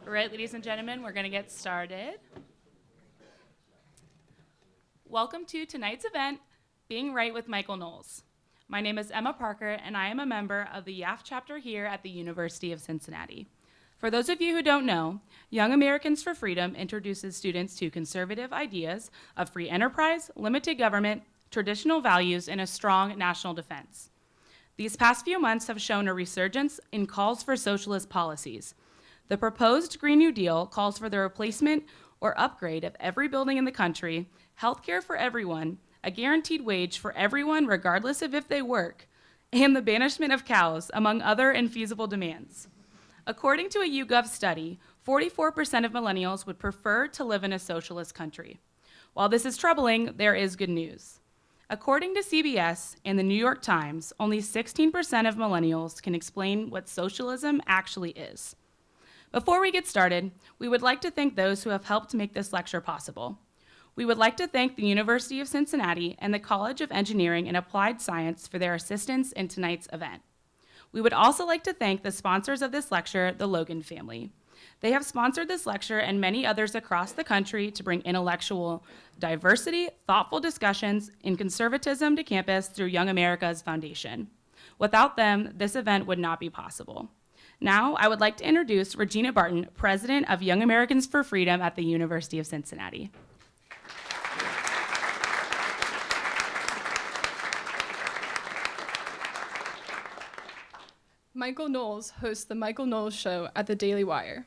All right, ladies and gentlemen, we're going to get started. Welcome to tonight's event, Being Right with Michael Knowles. My name is Emma Parker, and I am a member of the YAF chapter here at the University of Cincinnati. For those of you who don't know, Young Americans for Freedom introduces students to conservative ideas of free enterprise, limited government, traditional values, and a strong national defense. These past few months have shown a resurgence in calls for socialist policies. The proposed Green New Deal calls for the replacement or upgrade of every building in the country, healthcare for everyone, a guaranteed wage for everyone regardless of if they work, and the banishment of cows, among other infeasible demands. According to a YouGov study, 44% of millennials would prefer to live in a socialist country. While this is troubling, there is good news. According to CBS and the New York Times, only 16% of millennials can explain what socialism actually is. Before we get started, we would like to thank those who have helped make this lecture possible. We would like to thank the University of Cincinnati and the College of Engineering and Applied Science for their assistance in tonight's event. We would also like to thank the sponsors of this lecture, the Logan family. They have sponsored this lecture and many others across the country to bring intellectual diversity, thoughtful discussions, and conservatism to campus through Young America's Foundation. Without them, this event would not be possible. Now, I would like to introduce Regina Barton, President of Young Americans for Freedom at the University of Cincinnati. Michael Knowles hosts The Michael Knowles Show at the Daily Wire.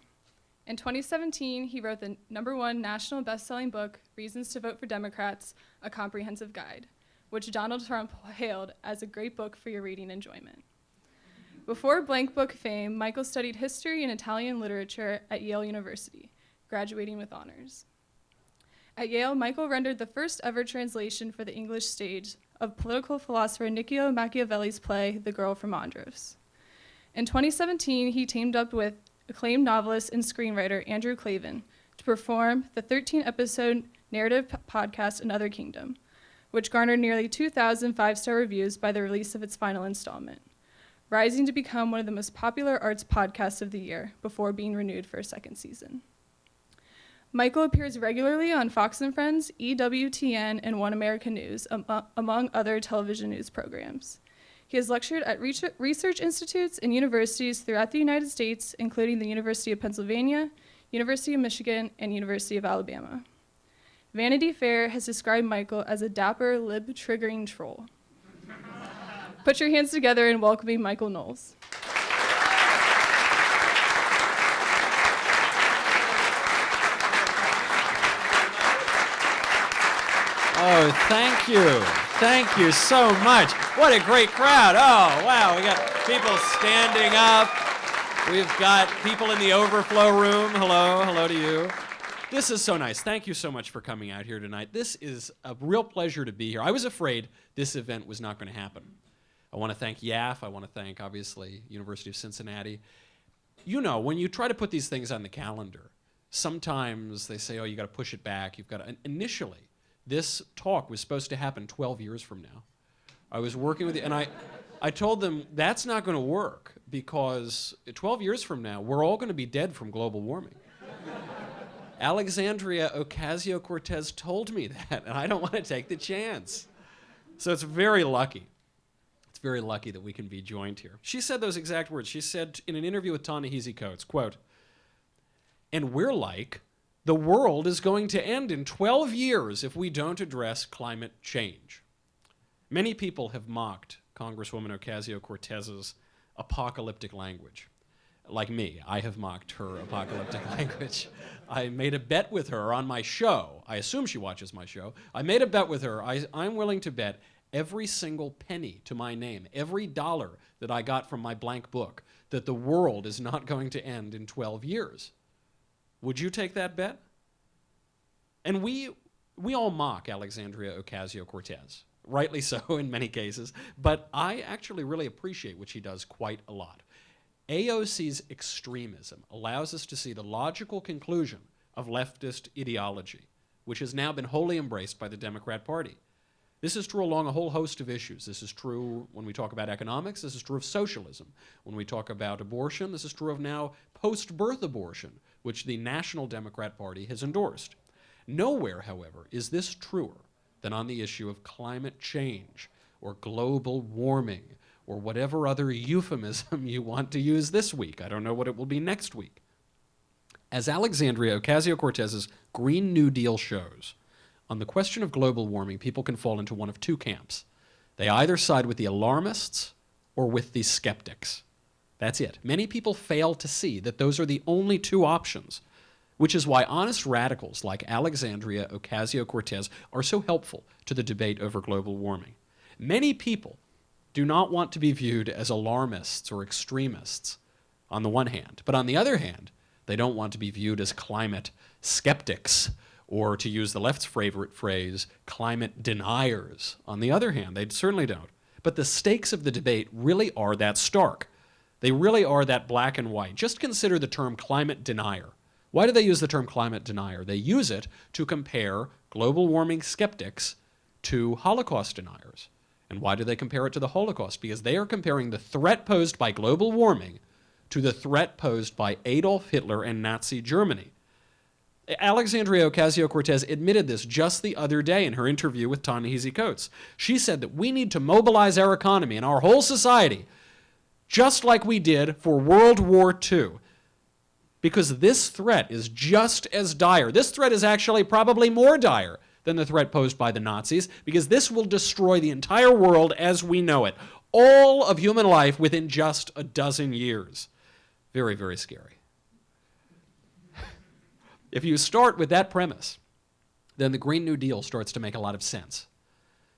In 2017, he wrote the #1 national best-selling book, Reasons to Vote for Democrats, A Comprehensive Guide, which Donald Trump hailed as a great book for your reading enjoyment. Before blank book fame, Michael studied history and Italian literature at Yale University, graduating with honors. At Yale, Michael rendered the first ever translation for the English stage of political philosopher Niccolo Machiavelli's play, The Girl from Andros. In 2017, he teamed up with acclaimed novelist and screenwriter Andrew Klavan to perform the 13-episode narrative podcast Another Kingdom, which garnered nearly 2,000 five-star reviews by the release of its final installment, rising to become one of the most popular arts podcasts of the year before being renewed for a second season. Michael appears regularly on Fox & Friends, EWTN, and One American News, among other television news programs. He has lectured at research institutes and universities throughout the United States, including the University of Pennsylvania, University of Michigan, and University of Alabama. Vanity Fair has described Michael as a dapper, lib-triggering troll. Put your hands together in welcoming Michael Knowles. Oh, thank you. Thank you so much. What a great crowd. Oh, wow. We got people standing up. We've got people in the overflow room. Hello. Hello to you. This is so nice. Thank you so much for coming out here tonight. This is a real pleasure to be here. I was afraid this event was not going to happen. I want to thank YAF. I want to thank, obviously, University of Cincinnati. You know, when you try to put these things on the calendar, sometimes they say, oh, you got to push it back. You've got to, initially, this talk was supposed to happen 12 years from now. I was working with, and I told them that's not going to work because 12 years from now, we're all going to be dead from global warming. Alexandria Ocasio-Cortez told me that, and I don't want to take the chance. So it's very lucky. It's very lucky that we can be joined here. She said those exact words. She said in an interview with Ta-Nehisi Coates, quote, "And we're like, the world is going to end in 12 years if we don't address climate change." Many people have mocked Congresswoman Ocasio-Cortez's apocalyptic language. Like me, I have mocked her apocalyptic language. I made a bet with her on my show. I assume she watches my show. I made a bet with her. I'm willing to bet every single penny to my name, every dollar that I got from my blank book, that the world is not going to end in 12 years. Would you take that bet? And we all mock Alexandria Ocasio-Cortez, rightly so in many cases, but I actually really appreciate what she does quite a lot. AOC's extremism allows us to see the logical conclusion of leftist ideology, which has now been wholly embraced by the Democrat Party. This is true along a whole host of issues. This is true when we talk about economics. This is true of socialism. When we talk about abortion, this is true of now post-birth abortion, which the National Democrat Party has endorsed. Nowhere, however, is this truer than on the issue of climate change or global warming or whatever other euphemism you want to use this week. I don't know what it will be next week. As Alexandria Ocasio-Cortez's Green New Deal shows, on the question of global warming, people can fall into one of two camps. They either side with the alarmists or with the skeptics. That's it. Many people fail to see that those are the only two options, which is why honest radicals like Alexandria Ocasio-Cortez are so helpful to the debate over global warming. Many people do not want to be viewed as alarmists or extremists on the one hand, but on the other hand, they don't want to be viewed as climate skeptics, or to use the left's favorite phrase, climate deniers. On the other hand, they certainly don't. But the stakes of the debate really are that stark. They really are that black and white. Just consider the term climate denier. Why do they use the term climate denier? They use it to compare global warming skeptics to Holocaust deniers. And why do they compare it to the Holocaust? Because they are comparing the threat posed by global warming to the threat posed by Adolf Hitler and Nazi Germany. Alexandria Ocasio-Cortez admitted this just the other day in her interview with Ta-Nehisi Coates. She said that we need to mobilize our economy and our whole society just like we did for World War II, because this threat is just as dire. This threat is actually probably more dire than the threat posed by the Nazis, because this will destroy the entire world as we know it, all of human life within just a dozen years. Very, very scary. If you start with that premise, then the Green New Deal starts to make a lot of sense.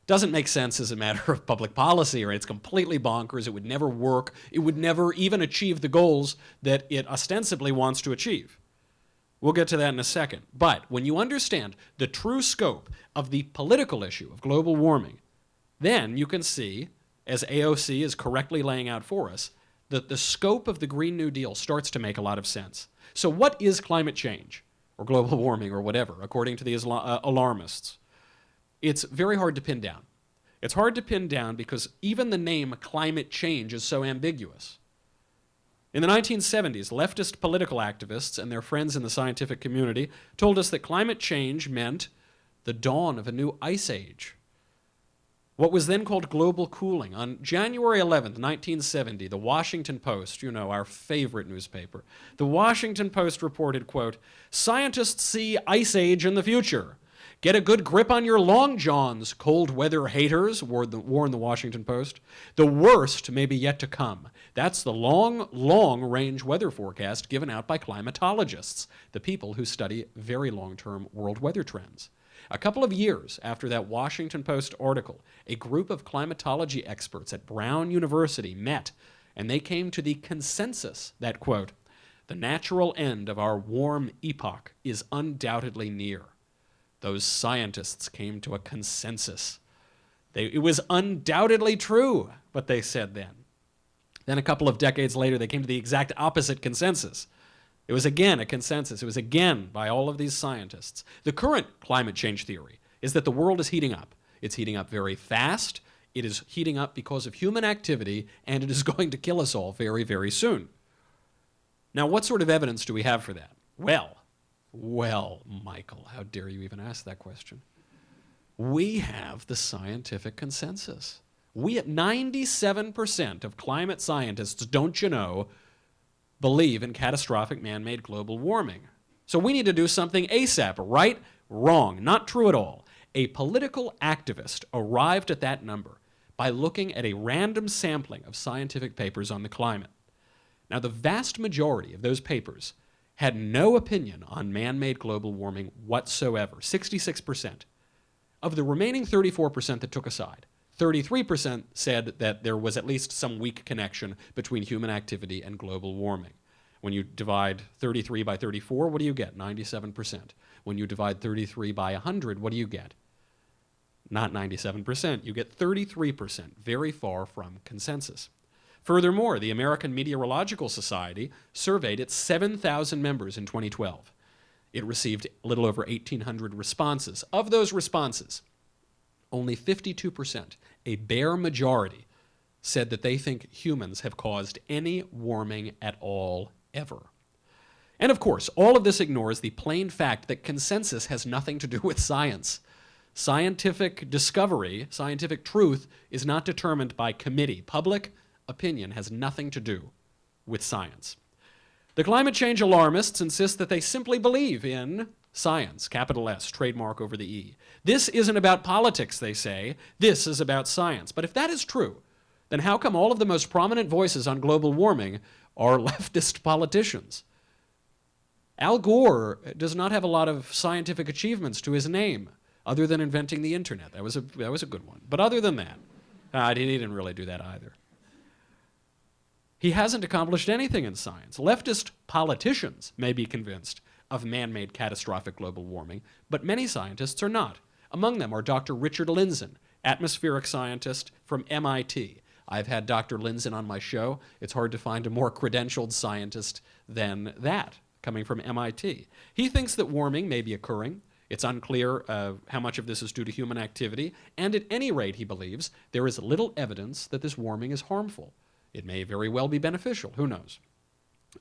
Doesn't make sense as a matter of public policy, or it's completely bonkers. It would never work. It would never even achieve the goals that it ostensibly wants to achieve. We'll get to that in a second. But when you understand the true scope of the political issue of global warming, then you can see, as AOC is correctly laying out for us, that the scope of the Green New Deal starts to make a lot of sense. So what is climate change, or global warming, or whatever, according to the alarmists? It's very hard to pin down. It's hard to pin down because even the name climate change is so ambiguous. In the 1970s, leftist political activists and their friends in the scientific community told us that climate change meant the dawn of a new ice age. What was then called global cooling. On January 11th, 1970, the Washington Post, you know, our favorite newspaper, the Washington Post reported, quote, "Scientists see ice age in the future. Get a good grip on your long johns, cold weather haters," warned the Washington Post. "The worst may be yet to come." That's the long-range weather forecast given out by climatologists, the people who study very long-term world weather trends. A couple of years after that Washington Post article, a group of climatology experts at Brown University met, and they came to the consensus that, quote, "The natural end of our warm epoch is undoubtedly near." Those scientists came to a consensus. It was undoubtedly true, what they said then. Then a couple of decades later, they came to the exact opposite consensus. It was again a consensus. It was again by all of these scientists. The current climate change theory is that the world is heating up. It's heating up very fast. It is heating up because of human activity, and it is going to kill us all very, very soon. Now, what sort of evidence do we have for that? Well, Michael, how dare you even ask that question? We have the scientific consensus. We at 97% of climate scientists, don't you know, believe in catastrophic man-made global warming. So we need to do something ASAP, right? Wrong, not true at all. A political activist arrived at that number by looking at a random sampling of scientific papers on the climate. Now, the vast majority of those papers had no opinion on man-made global warming whatsoever, 66%. Of the remaining 34% that took a side, 33% said that there was at least some weak connection between human activity and global warming. When you divide 33 by 34, what do you get? 97%. When you divide 33 by 100, what do you get? Not 97%. You get 33%, very far from consensus. Furthermore, the American Meteorological Society surveyed its 7,000 members in 2012. It received a little over 1,800 responses. Of those responses, only 52%, a bare majority, said that they think humans have caused any warming at all, ever. And of course, all of this ignores the plain fact that consensus has nothing to do with science. Scientific discovery, scientific truth, is not determined by committee. Public opinion has nothing to do with science. The climate change alarmists insist that they simply believe in science, capital S, trademark over the E. This isn't about politics, they say. This is about science. But if that is true, then how come all of the most prominent voices on global warming are leftist politicians? Al Gore does not have a lot of scientific achievements to his name, other than inventing the internet. That was a good one. But other than that, he didn't really do that either. He hasn't accomplished anything in science. Leftist politicians may be convinced of man-made catastrophic global warming, but many scientists are not. Among them are Dr. Richard Lindzen, atmospheric scientist from MIT. I've had Dr. Lindzen on my show. It's hard to find a more credentialed scientist than that, coming from MIT. He thinks that warming may be occurring. It's unclear how much of this is due to human activity, and at any rate, he believes, there is little evidence that this warming is harmful. It may very well be beneficial, who knows?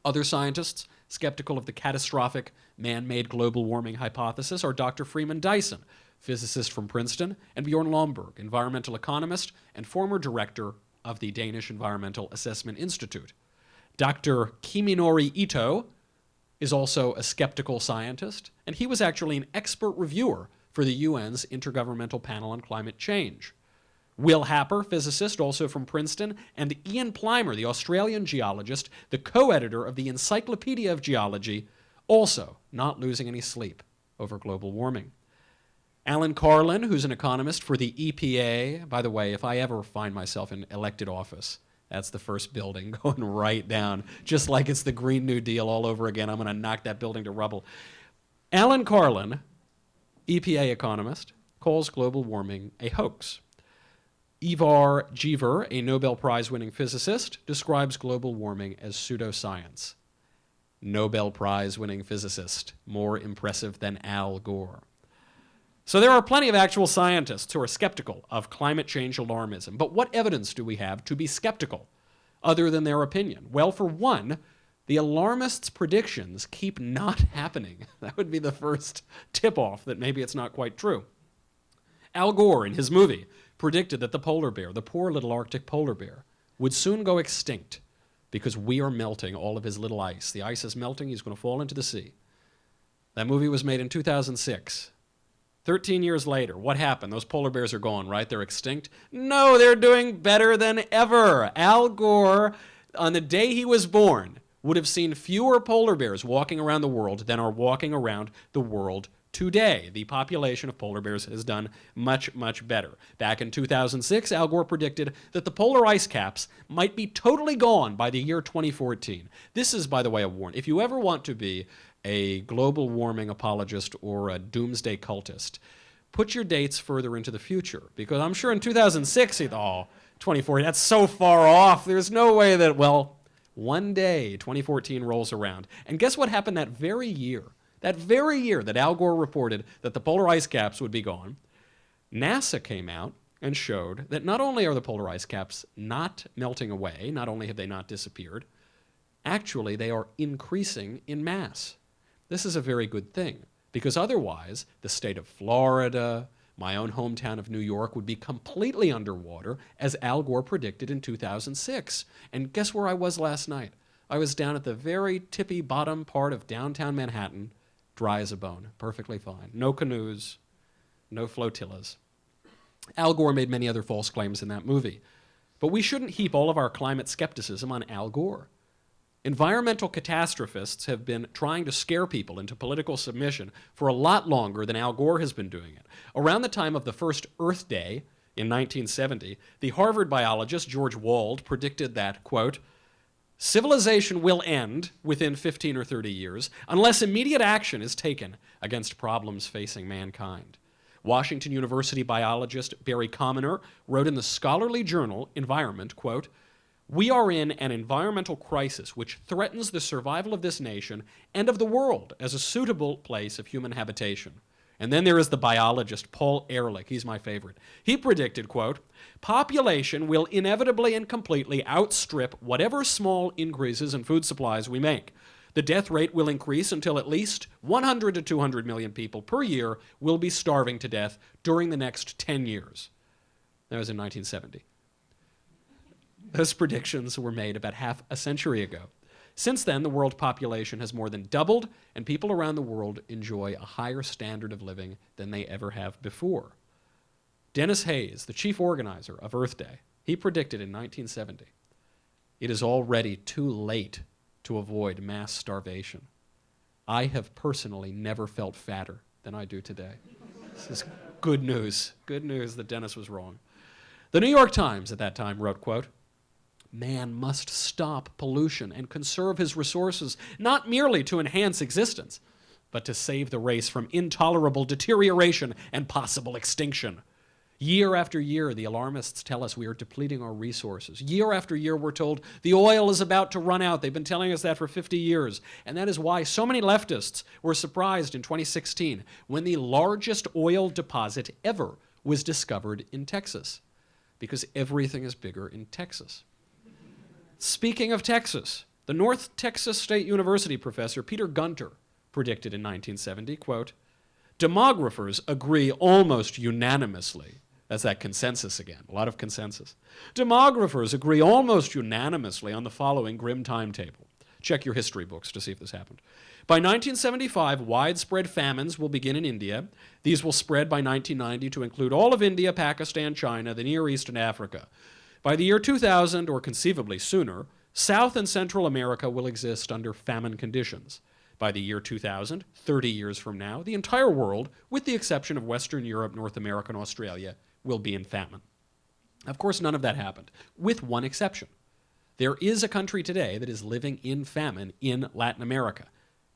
Other scientists skeptical of the catastrophic man-made global warming hypothesis are Dr. Freeman Dyson, physicist from Princeton, and Bjorn Lomborg, environmental economist and former director of the Danish Environmental Assessment Institute. Dr. Kiminori Ito is also a skeptical scientist, and he was actually an expert reviewer for the UN's Intergovernmental Panel on Climate Change. Will Happer, physicist, also from Princeton, and Ian Plimer, the Australian geologist, the co-editor of the Encyclopedia of Geology, also not losing any sleep over global warming. Alan Carlin, who's an economist for the EPA. By the way, if I ever find myself in elected office, that's the first building going right down, just like it's the Green New Deal all over again. I'm going to knock that building to rubble. Alan Carlin, EPA economist, calls global warming a hoax. Ivar Giver, a Nobel Prize-winning physicist, describes global warming as pseudoscience. Nobel Prize-winning physicist, more impressive than Al Gore. So there are plenty of actual scientists who are skeptical of climate change alarmism, but what evidence do we have to be skeptical, other than their opinion? Well, for one, the alarmists' predictions keep not happening. That would be the first tip-off that maybe it's not quite true. Al Gore, in his movie, predicted that the polar bear, the poor little Arctic polar bear, would soon go extinct because we are melting all of his little ice. The ice is melting, he's going to fall into the sea. That movie was made in 2006. 13 years later, what happened? Those polar bears are gone, right? They're extinct? No, they're doing better than ever. Al Gore, on the day he was born, would have seen fewer polar bears walking around the world than are walking around the world today. The population of polar bears has done much, much better. Back in 2006, Al Gore predicted that the polar ice caps might be totally gone by the year 2014. This is, by the way, a warning. If you ever want to be a global warming apologist or a doomsday cultist, put your dates further into the future, because I'm sure in 2006, 2014, that's so far off. There's no way that, well, one day 2014 rolls around. And guess what happened that very year? That very year that Al Gore reported that the polar ice caps would be gone, NASA came out and showed that not only are the polar ice caps not melting away, not only have they not disappeared, actually they are increasing in mass. This is a very good thing, because otherwise the state of Florida, my own hometown of New York, would be completely underwater, as Al Gore predicted in 2006. And guess where I was last night? I was down at the very tippy bottom part of downtown Manhattan, dry as a bone, perfectly fine. No canoes, no flotillas. Al Gore made many other false claims in that movie. But we shouldn't heap all of our climate skepticism on Al Gore. Environmental catastrophists have been trying to scare people into political submission for a lot longer than Al Gore has been doing it. Around the time of the first Earth Day in 1970, the Harvard biologist George Wald predicted that, quote, civilization will end within 15 or 30 years unless immediate action is taken against problems facing mankind. Washington University biologist Barry Commoner wrote in the scholarly journal Environment, quote, we are in an environmental crisis which threatens the survival of this nation and of the world as a suitable place of human habitation. And then there is the biologist Paul Ehrlich. He's my favorite. He predicted, quote, population will inevitably and completely outstrip whatever small increases in food supplies we make. The death rate will increase until at least 100 to 200 million people per year will be starving to death during the next 10 years. That was in 1970. Those predictions were made about half a century ago. Since then, the world population has more than doubled, and people around the world enjoy a higher standard of living than they ever have before. Dennis Hayes, the chief organizer of Earth Day, he predicted in 1970, "It is already too late to avoid mass starvation. I have personally never felt fatter than I do today." This is good news. Good news that Dennis was wrong. The New York Times at that time wrote, quote, "Man must stop pollution and conserve his resources, not merely to enhance existence, but to save the race from intolerable deterioration and possible extinction." Year after year, the alarmists tell us we are depleting our resources. Year after year, we're told the oil is about to run out. They've been telling us that for 50 years. And that is why so many leftists were surprised in 2016 when the largest oil deposit ever was discovered in Texas. Because everything is bigger in Texas. Speaking of Texas, the North Texas State University professor Peter Gunter predicted in 1970, quote, "Demographers agree almost unanimously." That's that consensus again, a lot of consensus. "Demographers agree almost unanimously on the following grim timetable." Check your history books to see if this happened. By 1975, widespread famines will begin in India. These will spread by 1990 to include all of India, Pakistan, China, the Near East, and Africa. By the year 2000, or conceivably sooner, South and Central America will exist under famine conditions. By the year 2000, 30 years from now, the entire world, with the exception of Western Europe, North America, and Australia, will be in famine. Of course, none of that happened, with one exception. There is a country today that is living in famine in Latin America,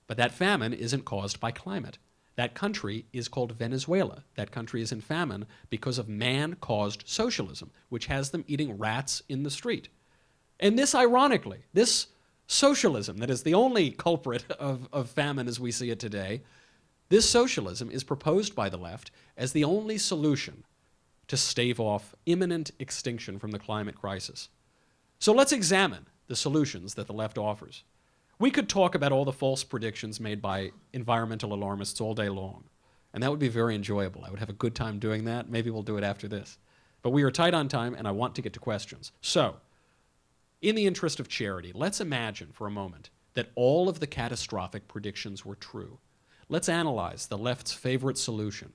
but that famine isn't caused by climate. That country is called Venezuela. That country is in famine because of man-caused socialism, which has them eating rats in the street. And this, ironically, this socialism that is the only culprit of famine as we see it today, this socialism is proposed by the left as the only solution to stave off imminent extinction from the climate crisis. So let's examine the solutions that the left offers. We could talk about all the false predictions made by environmental alarmists all day long, and that would be very enjoyable. I would have a good time doing that. Maybe we'll do it after this. But we are tight on time, and I want to get to questions. So, in the interest of charity, let's imagine for a moment that all of the catastrophic predictions were true. Let's analyze the left's favorite solution,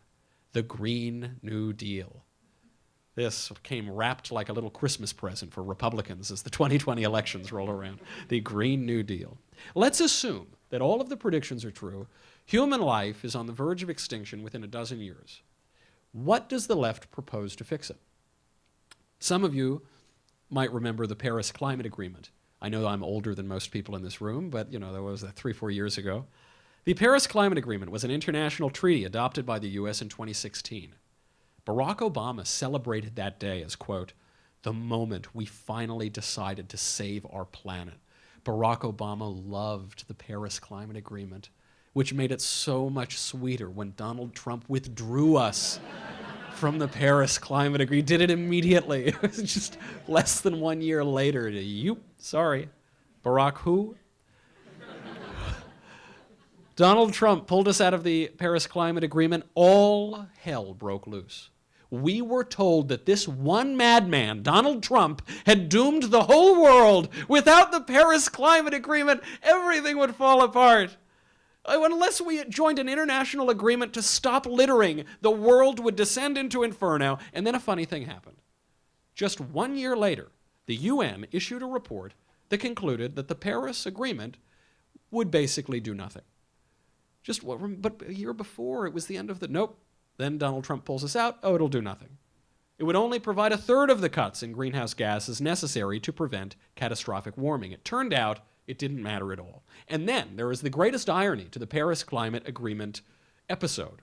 the Green New Deal. This came wrapped like a little Christmas present for Republicans as the 2020 elections roll around. The Green New Deal. Let's assume that all of the predictions are true. Human life is on the verge of extinction within a dozen years. What does the left propose to fix it? Some of you might remember the Paris Climate Agreement. I know I'm older than most people in this room, but that was 3-4 years ago. The Paris Climate Agreement was an international treaty adopted by the US in 2016. Barack Obama celebrated that day as, quote, "the moment we finally decided to save our planet." Barack Obama loved the Paris Climate Agreement, which made it so much sweeter when Donald Trump withdrew us from the Paris Climate Agreement. He did it immediately. It was just less than 1 year later. Sorry. Barack who? Donald Trump pulled us out of the Paris Climate Agreement. All hell broke loose. We were told that this one madman, Donald Trump, had doomed the whole world. Without the Paris Climate Agreement, everything would fall apart. Unless we joined an international agreement to stop littering, the world would descend into inferno. And then a funny thing happened. Just 1 year later, the UN issued a report that concluded that the Paris Agreement would basically do nothing. But a year before, it was the end of nope. Then Donald Trump pulls us out. Oh, it'll do nothing. It would only provide 1/3 of the cuts in greenhouse gases necessary to prevent catastrophic warming. It turned out it didn't matter at all. And then there is the greatest irony to the Paris Climate Agreement episode.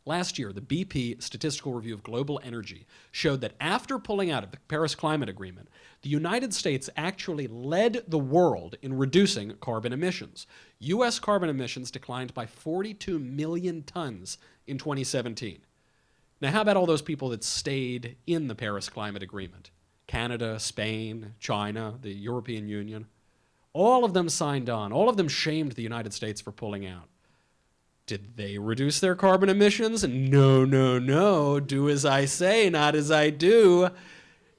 Last year, the BP Statistical Review of Global Energy showed that after pulling out of the Paris Climate Agreement, the United States actually led the world in reducing carbon emissions. U.S. carbon emissions declined by 42 million tons in 2017. Now, how about all those people that stayed in the Paris Climate Agreement? Canada, Spain, China, the European Union. All of them signed on. All of them shamed the United States for pulling out. Did they reduce their carbon emissions? No, no, no. Do as I say, not as I do.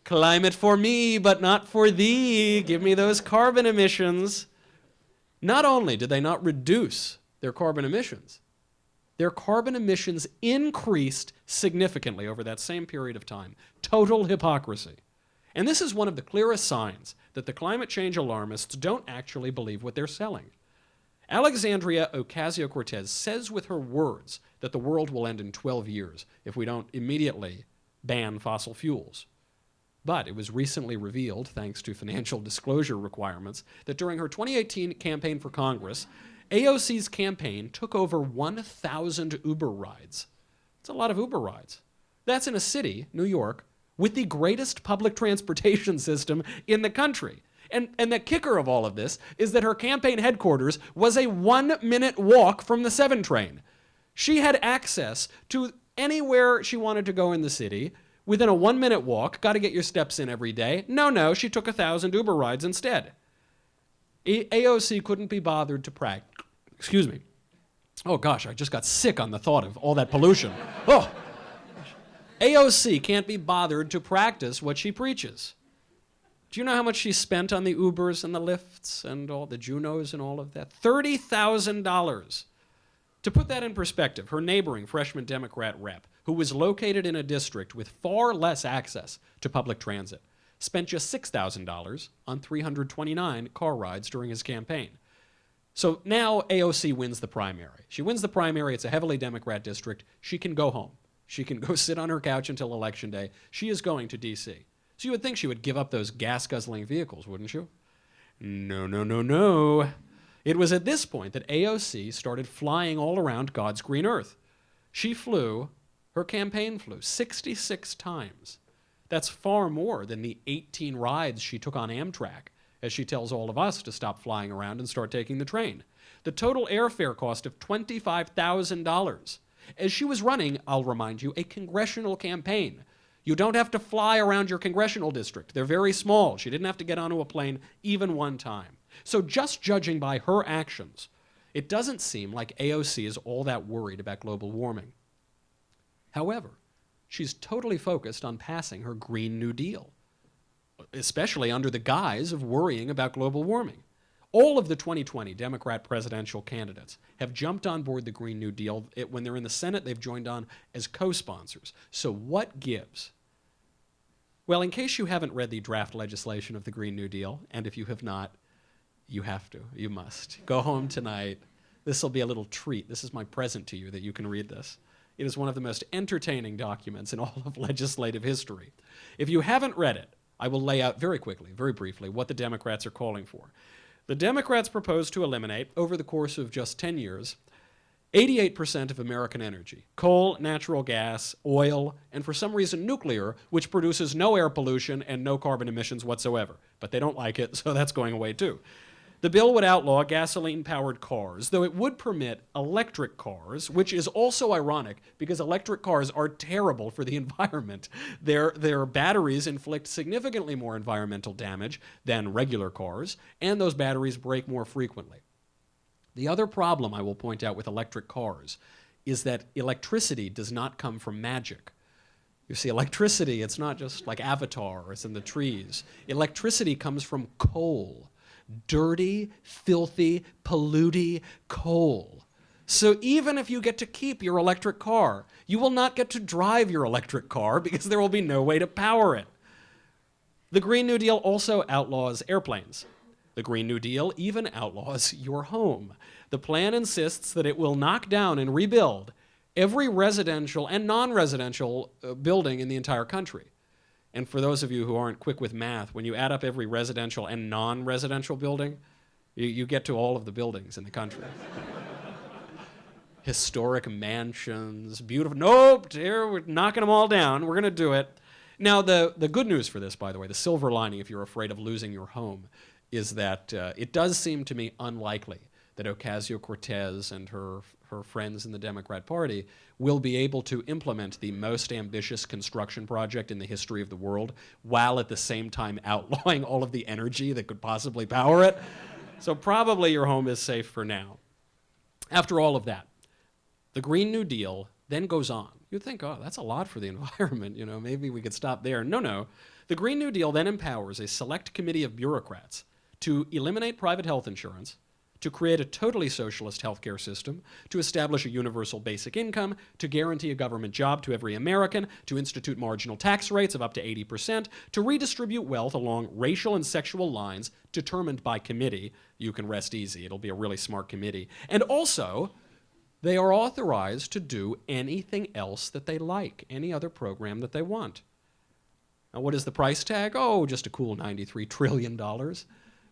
Climate for me, but not for thee. Give me those carbon emissions. Not only did they not reduce their carbon emissions increased significantly over that same period of time. Total hypocrisy. And this is one of the clearest signs that the climate change alarmists don't actually believe what they're selling. Alexandria Ocasio-Cortez says with her words that the world will end in 12 years if we don't immediately ban fossil fuels. But it was recently revealed, thanks to financial disclosure requirements, that during her 2018 campaign for Congress, AOC's campaign took over 1,000 Uber rides. It's a lot of Uber rides. That's in a city, New York, with the greatest public transportation system in the country. And the kicker of all of this is that her campaign headquarters was a 1-minute walk from the 7 train. She had access to anywhere she wanted to go in the city within a 1-minute walk. Got to get your steps in every day. No, she took 1,000 Uber rides instead. AOC couldn't be bothered to practice. Excuse me. Oh gosh, I just got sick on the thought of all that pollution. Oh. AOC can't be bothered to practice what she preaches. Do you know how much she spent on the Ubers and the Lyfts and all the Junos and all of that? $30,000. To put that in perspective, her neighboring freshman Democrat rep, who was located in a district with far less access to public transit, spent just $6,000 on 329 car rides during his campaign. So now AOC wins the primary. She wins the primary. It's a heavily Democrat district. She can go home. She can go sit on her couch until Election Day. She is going to D.C. So you would think she would give up those gas-guzzling vehicles, wouldn't you? No, no, no, no. It was at this point that AOC started flying all around God's green earth. Her campaign flew 66 times. That's far more than the 18 rides she took on Amtrak, as she tells all of us to stop flying around and start taking the train. The total airfare cost of $25,000. As she was running, I'll remind you, a congressional campaign. You don't have to fly around your congressional district. They're very small. She didn't have to get onto a plane even one time. So just judging by her actions, it doesn't seem like AOC is all that worried about global warming. However, she's totally focused on passing her Green New Deal, especially under the guise of worrying about global warming. All of the 2020 Democrat presidential candidates have jumped on board the Green New Deal. When they're in the Senate, they've joined on as co-sponsors. So what gives? Well, in case you haven't read the draft legislation of the Green New Deal, and if you have not, you have to, you must. Go home tonight. This will be a little treat. This is my present to you that you can read this. It is one of the most entertaining documents in all of legislative history. If you haven't read it, I will lay out very quickly, very briefly, what the Democrats are calling for. The Democrats propose to eliminate, over the course of just 10 years, 88% of American energy: coal, natural gas, oil, and for some reason nuclear, which produces no air pollution and no carbon emissions whatsoever. But they don't like it, so that's going away too. The bill would outlaw gasoline-powered cars, though it would permit electric cars, which is also ironic because electric cars are terrible for the environment. Their batteries inflict significantly more environmental damage than regular cars, and those batteries break more frequently. The other problem I will point out with electric cars is that electricity does not come from magic. You see, electricity, it's not just like Avatar, or it's in the trees. Electricity comes from coal. Dirty, filthy, polluting coal. So even if you get to keep your electric car, you will not get to drive your electric car because there will be no way to power it. The Green New Deal also outlaws airplanes. The Green New Deal even outlaws your home. The plan insists that it will knock down and rebuild every residential and non-residential building in the entire country. And for those of you who aren't quick with math, when you add up every residential and non-residential building, you get to all of the buildings in the country. Historic mansions, beautiful. Nope, here we're knocking them all down. We're going to do it. Now, the good news for this, by the way, the silver lining if you're afraid of losing your home, is that it does seem to me unlikely that Ocasio-Cortez and her friends in the Democrat Party will be able to implement the most ambitious construction project in the history of the world while at the same time outlawing all of the energy that could possibly power it. So probably your home is safe for now. After all of that, the Green New Deal then goes on. You'd think, oh, that's a lot for the environment, maybe we could stop there. No. The Green New Deal then empowers a select committee of bureaucrats to eliminate private health insurance, to create a totally socialist healthcare system, to establish a universal basic income, to guarantee a government job to every American, to institute marginal tax rates of up to 80%, to redistribute wealth along racial and sexual lines determined by committee. You can rest easy. It'll be a really smart committee. And also, they are authorized to do anything else that they like, any other program that they want. Now, what is the price tag? Oh, just a cool $93 trillion.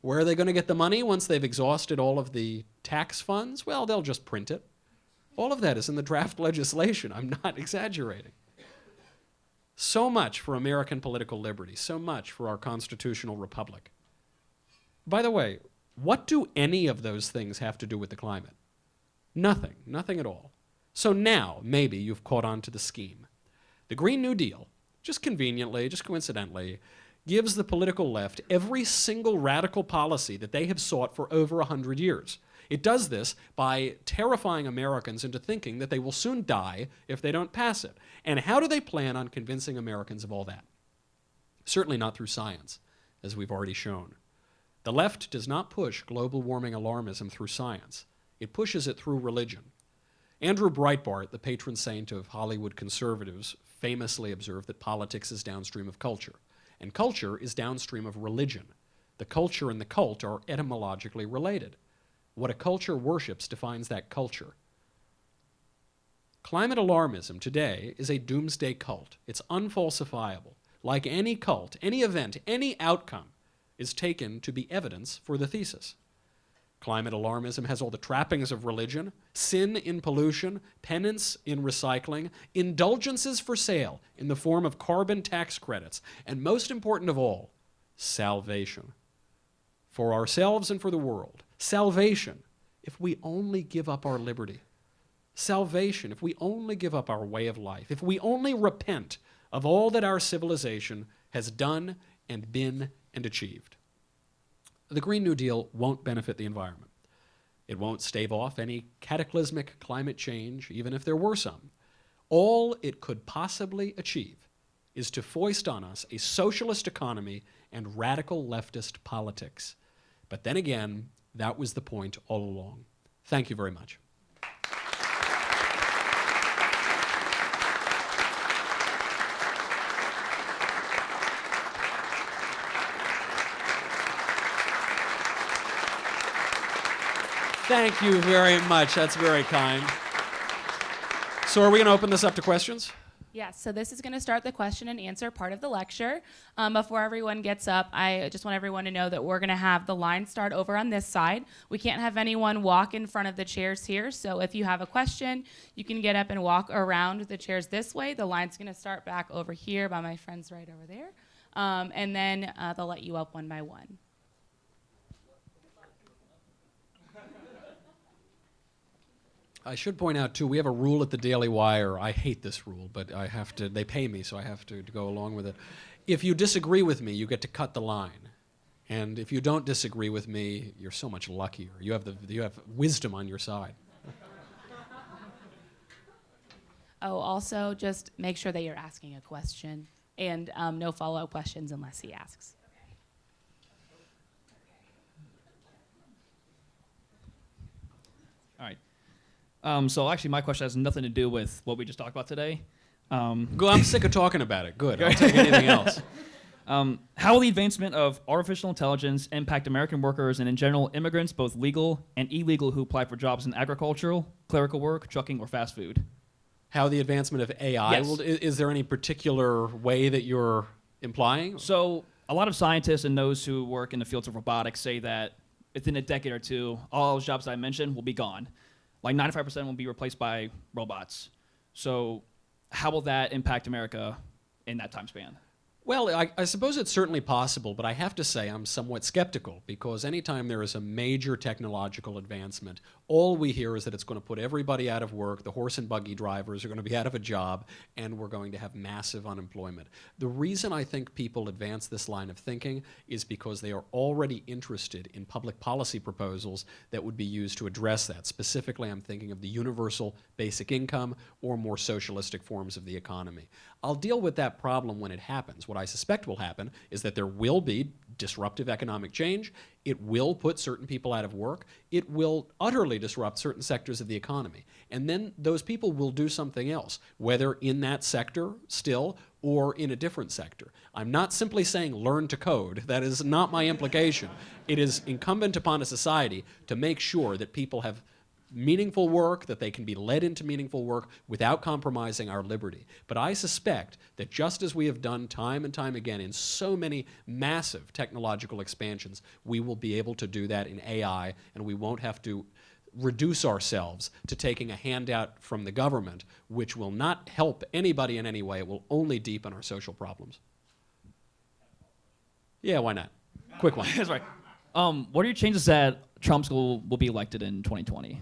Where are they going to get the money once they've exhausted all of the tax funds? Well, they'll just print it. All of that is in the draft legislation. I'm not exaggerating. So much for American political liberty, so much for our constitutional republic. By the way, what do any of those things have to do with the climate? Nothing at all. So now, maybe you've caught on to the scheme. The Green New Deal, just conveniently, just coincidentally, gives the political left every single radical policy that they have sought for over 100 years. It does this by terrifying Americans into thinking that they will soon die if they don't pass it. And how do they plan on convincing Americans of all that? Certainly not through science, as we've already shown. The left does not push global warming alarmism through science. It pushes it through religion. Andrew Breitbart, the patron saint of Hollywood conservatives, famously observed that politics is downstream of culture, and culture is downstream of religion. The culture and the cult are etymologically related. What a culture worships defines that culture. Climate alarmism today is a doomsday cult. It's unfalsifiable. Like any cult, any event, any outcome is taken to be evidence for the thesis. Climate alarmism has all the trappings of religion, sin in pollution, penance in recycling, indulgences for sale in the form of carbon tax credits, and most important of all, salvation. For ourselves and for the world. Salvation, if we only give up our liberty. Salvation, if we only give up our way of life. If we only repent of all that our civilization has done and been and achieved. The Green New Deal won't benefit the environment. It won't stave off any cataclysmic climate change, even if there were some. All it could possibly achieve is to foist on us a socialist economy and radical leftist politics. But then again, that was the point all along. Thank you very much. Thank you very much. That's very kind. So are we going to open this up to questions? Yes, so this is going to start the question and answer part of the lecture. Before everyone gets up, I just want everyone to know that we're going to have the line start over on this side. We can't have anyone walk in front of the chairs here, so if you have a question, you can get up and walk around the chairs this way. The line's going to start back over here by my friends right over there, and then they'll let you up one by one. I should point out, too, we have a rule at the Daily Wire. I hate this rule, but I have to. They pay me, so I have to go along with it. If you disagree with me, you get to cut the line. And if you don't disagree with me, you're so much luckier. You have wisdom on your side. Oh, also, just make sure that you're asking a question, and no follow-up questions unless he asks. All right. So actually, my question has nothing to do with what we just talked about today. Good, I'm sick of talking about it. Good. I'll take anything else. How will the advancement of artificial intelligence impact American workers and, in general, immigrants, both legal and illegal, who apply for jobs in agricultural, clerical work, trucking, or fast food? How the advancement of AI Yes. will... Is there any particular way that you're implying? So a lot of scientists and those who work in the fields of robotics say that within a decade or two, all those jobs that I mentioned will be gone. Like 95% will be replaced by robots. So how will that impact America in that time span? Well, I suppose it's certainly possible, but I have to say I'm somewhat skeptical, because anytime there is a major technological advancement, all we hear is that it's going to put everybody out of work, the horse and buggy drivers are going to be out of a job, and we're going to have massive unemployment. The reason I think people advance this line of thinking is because they are already interested in public policy proposals that would be used to address that. Specifically, I'm thinking of the universal basic income or more socialistic forms of the economy. I'll deal with that problem when it happens. What I suspect will happen is that there will be disruptive economic change. It will put certain people out of work. It will utterly disrupt certain sectors of the economy. And then those people will do something else, whether in that sector still or in a different sector. I'm not simply saying learn to code. That is not my implication. It is incumbent upon a society to make sure that people have meaningful work, that they can be led into meaningful work without compromising our liberty. But I suspect that just as we have done time and time again in so many massive technological expansions, we will be able to do that in AI, and we won't have to reduce ourselves to taking a handout from the government, which will not help anybody in any way. It will only deepen our social problems. Yeah, why not? Quick one. That's right. What are your changes that Trump will be elected in 2020?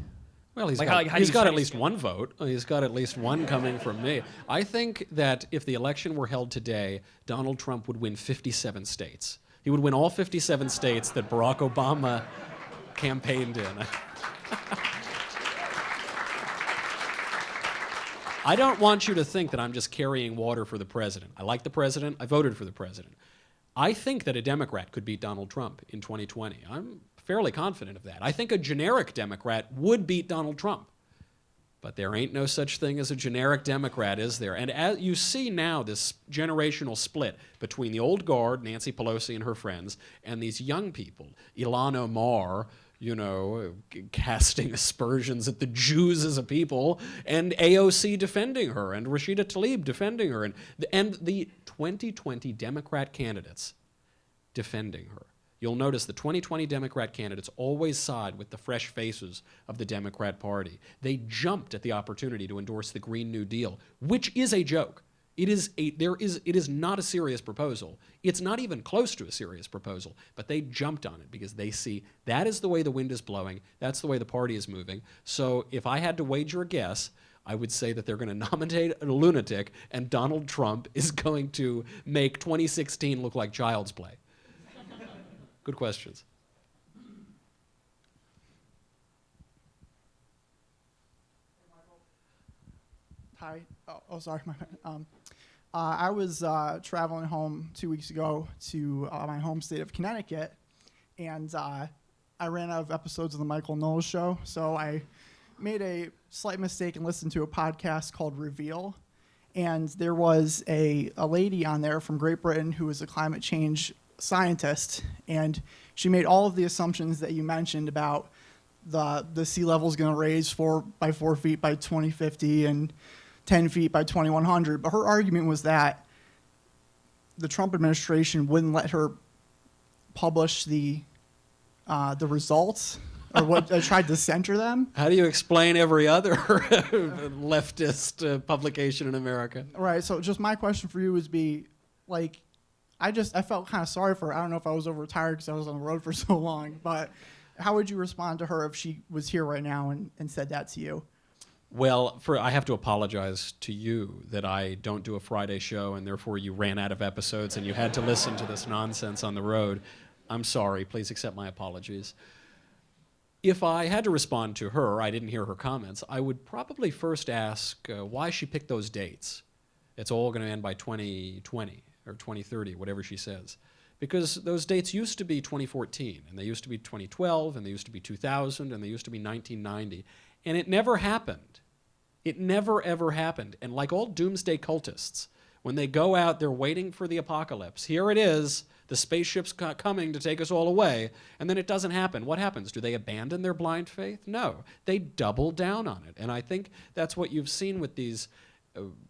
Well, he's Like, got, how he's do you got say at least one vote. He's got at least one coming from me. I think that if the election were held today, Donald Trump would win 57 states. He would win all 57 states that Barack Obama campaigned in. I don't want you to think that I'm just carrying water for the president. I like the president. I voted for the president. I think that a Democrat could beat Donald Trump in 2020. I'm fairly confident of that. I think a generic Democrat would beat Donald Trump. But there ain't no such thing as a generic Democrat, is there? And as you see now this generational split between the old guard, Nancy Pelosi and her friends, and these young people, Ilhan Omar, you know, casting aspersions at the Jews as a people, and AOC defending her, and Rashida Tlaib defending her, and the 2020 Democrat candidates defending her. You'll notice the 2020 Democrat candidates always side with the fresh faces of the Democrat Party. They jumped at the opportunity to endorse the Green New Deal, which is a joke. It is not a serious proposal. It's not even close to a serious proposal, but they jumped on it because they see that is the way the wind is blowing, that's the way the party is moving. So if I had to wager a guess, I would say that they're going to nominate a lunatic and Donald Trump is going to make 2016 look like child's play. Good questions. Hi. Oh, sorry. I was traveling home 2 weeks ago to my home state of Connecticut, and I ran out of episodes of the Michael Knowles show, so I made a slight mistake and listened to a podcast called Reveal, and there was a lady on there from Great Britain who was a climate change scientist, and she made all of the assumptions that you mentioned about the sea level is going to raise 4 by 4 feet by 2050 and 10 feet by 2100. But her argument was that the Trump administration wouldn't let her publish the results, or what I tried to censor them. How do you explain every other leftist publication in America? Right. So just my question for you would be, like, I felt kind of sorry for her. I don't know if I was overtired because I was on the road for so long, but how would you respond to her if she was here right now and said that to you? Well, I have to apologize to you that I don't do a Friday show and therefore you ran out of episodes and you had to listen to this nonsense on the road. I'm sorry. Please accept my apologies. If I had to respond to her, I didn't hear her comments, I would probably first ask why she picked those dates. It's all going to end by 2020 or 2030, whatever she says. Because those dates used to be 2014, and they used to be 2012, and they used to be 2000, and they used to be 1990. And it never happened. It never, ever happened. And like all doomsday cultists, when they go out, they're waiting for the apocalypse. Here it is. The spaceship's coming to take us all away. And then it doesn't happen. What happens? Do they abandon their blind faith? No. They double down on it. And I think that's what you've seen with these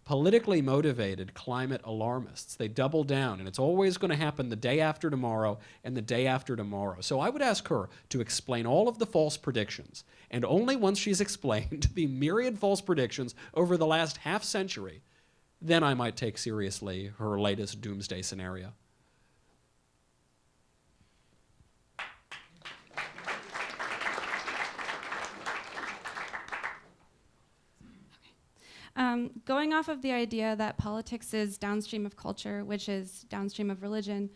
politically motivated climate alarmists. They double down, and it's always going to happen the day after tomorrow and the day after tomorrow. So I would ask her to explain all of the false predictions, and only once she's explained the myriad false predictions over the last half century, then I might take seriously her latest doomsday scenario. Going off of the idea that politics is downstream of culture, which is downstream of religion,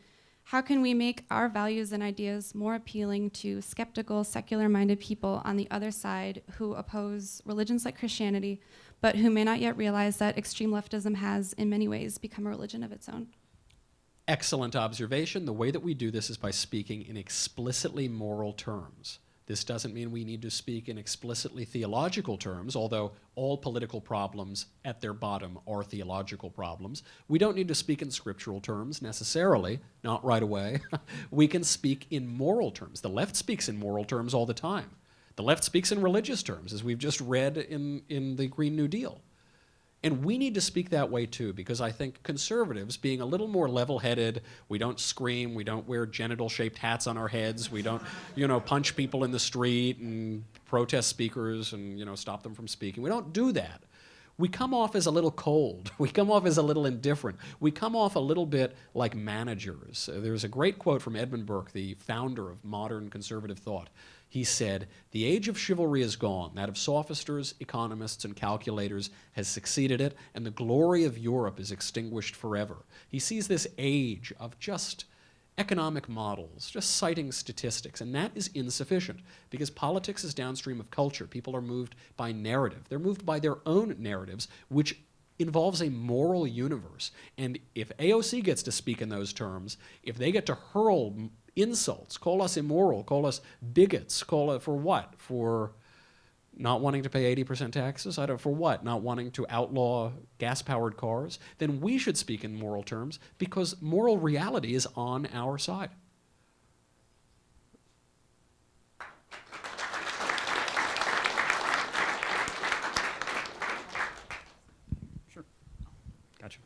how can we make our values and ideas more appealing to skeptical, secular-minded people on the other side who oppose religions like Christianity, but who may not yet realize that extreme leftism has, in many ways, become a religion of its own? Excellent observation. The way that we do this is by speaking in explicitly moral terms. This doesn't mean we need to speak in explicitly theological terms, although all political problems at their bottom are theological problems. We don't need to speak in scriptural terms necessarily, not right away. We can speak in moral terms. The left speaks in moral terms all the time. The left speaks in religious terms, as we've just read in the Green New Deal. And we need to speak that way too, because I think conservatives, being a little more level-headed, we don't scream, we don't wear genital-shaped hats on our heads, we don't, punch people in the street and protest speakers and, stop them from speaking. We don't do that. We come off as a little cold. We come off as a little indifferent. We come off a little bit like managers. There's a great quote from Edmund Burke, the founder of modern conservative thought. He said, "The age of chivalry is gone. That of sophisters, economists, and calculators has succeeded it, and the glory of Europe is extinguished forever." He sees this age of just economic models, just citing statistics, and that is insufficient because politics is downstream of culture. People are moved by narrative. They're moved by their own narratives, which involves a moral universe. And if AOC gets to speak in those terms, if they get to hurl insults, call us immoral, call us bigots, call it for what? For not wanting to pay 80% taxes? For what? Not wanting to outlaw gas-powered cars? Then we should speak in moral terms because moral reality is on our side. Sure. Gotcha.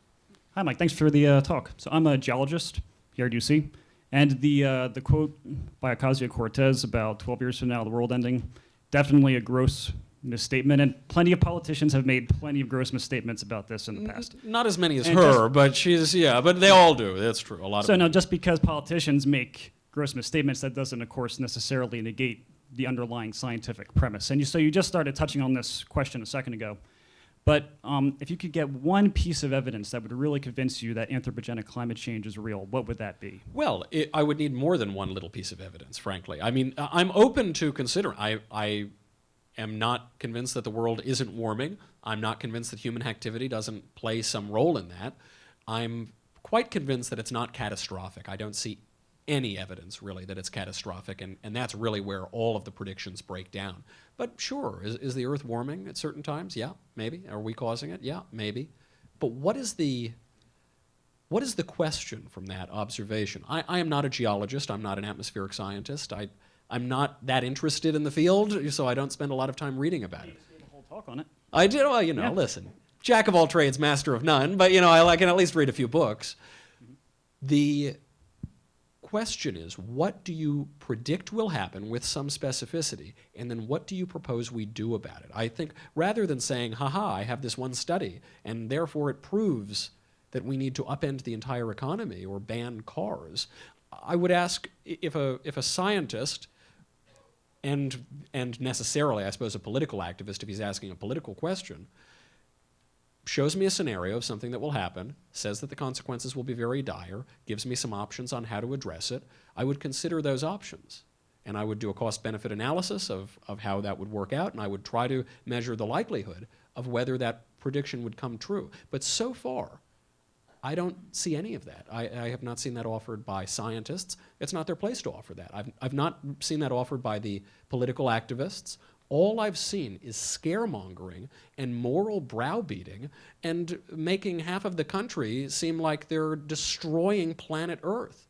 Hi, Mike. Thanks for the talk. So I'm a geologist here at UC, and the quote by Ocasio-Cortez about 12 years from now, the world ending, definitely a gross misstatement, and plenty of politicians have made plenty of gross misstatements about this in the past. Not as many as And her, but but they all do. That's true. A lot of So them. now, just because politicians make gross misstatements, that doesn't, of course, necessarily negate the underlying scientific premise. And so you just started touching on this question a second ago. But if you could get one piece of evidence that would really convince you that anthropogenic climate change is real, what would that be? Well, I would need more than one little piece of evidence, frankly. I mean, I'm open to considering. I am not convinced that the world isn't warming. I'm not convinced that human activity doesn't play some role in that. I'm quite convinced that it's not catastrophic. I don't see any evidence, really, that it's catastrophic, and that's really where all of the predictions break down. But sure, is the Earth warming at certain times? Yeah, maybe. Are we causing it? Yeah, maybe. But what is the question from that observation? I am not a geologist. I'm not an atmospheric scientist. I'm not that interested in the field, so I don't spend a lot of time reading about it. You gave a whole talk on it. I did, well, Yeah. Listen, jack of all trades, master of none, but, I can at least read a few books. The question is, what do you predict will happen with some specificity, and then what do you propose we do about it? I think rather than saying, haha, I have this one study, and therefore it proves that we need to upend the entire economy or ban cars, I would ask if a scientist, and necessarily, I suppose, a political activist, if he's asking a political question, shows me a scenario of something that will happen, says that the consequences will be very dire, gives me some options on how to address it, I would consider those options. And I would do a cost-benefit analysis of how that would work out, and I would try to measure the likelihood of whether that prediction would come true. But so far, I don't see any of that. I have not seen that offered by scientists. It's not their place to offer that. I've not seen that offered by the political activists. All I've seen is scaremongering and moral browbeating and making half of the country seem like they're destroying planet Earth.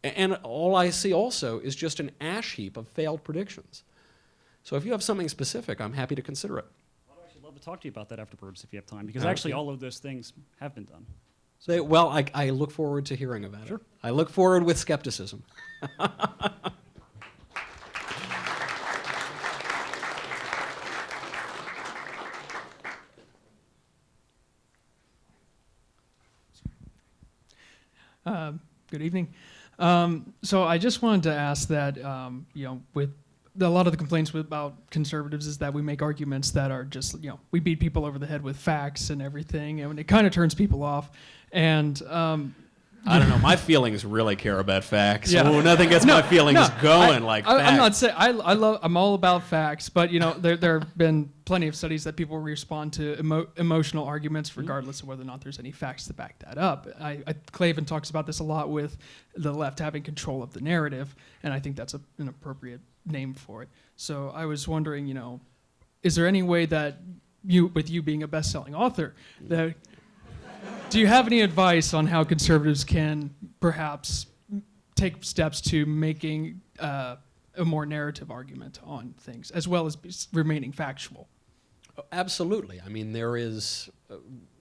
And all I see also is just an ash heap of failed predictions. So if you have something specific, I'm happy to consider it. I'd actually love to talk to you about that afterwards if you have time, because Okay. actually all of those things have been done. I look forward to hearing about it. I look forward with skepticism. Good evening. So I just wanted to ask that, with a lot of the complaints about conservatives is that we make arguments that are just, we beat people over the head with facts and everything, and it kind of turns people off. And I don't know. My feelings really care about facts. Yeah. Oh, nothing gets my feelings going like facts. I'm not saying I'm all about facts, but there have been plenty of studies that people respond to emotional arguments regardless of whether or not there's any facts to back that up. Clavin talks about this a lot with the left having control of the narrative, and I think that's an appropriate name for it. So I was wondering, is there any way that with you being a best-selling author, that do you have any advice on how conservatives can perhaps take steps to making a more narrative argument on things, as well as remaining factual? Absolutely. I mean, there is,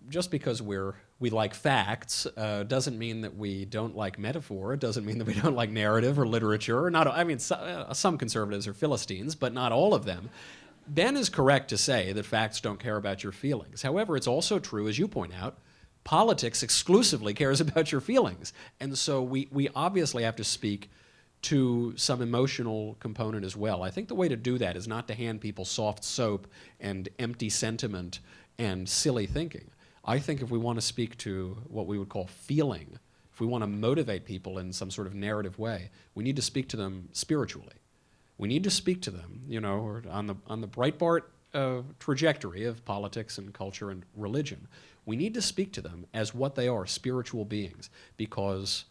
just because we like facts doesn't mean that we don't like metaphor. It doesn't mean that we don't like narrative or literature. Some conservatives are Philistines, but not all of them. Ben is correct to say that facts don't care about your feelings. However, it's also true, as you point out, politics exclusively cares about your feelings. And so we obviously have to speak to some emotional component as well. I think the way to do that is not to hand people soft soap and empty sentiment and silly thinking. I think if we want to speak to what we would call feeling, if we want to motivate people in some sort of narrative way, we need to speak to them spiritually. We need to speak to them, on the Breitbart trajectory of politics and culture and religion. We need to speak to them as what they are, spiritual beings, because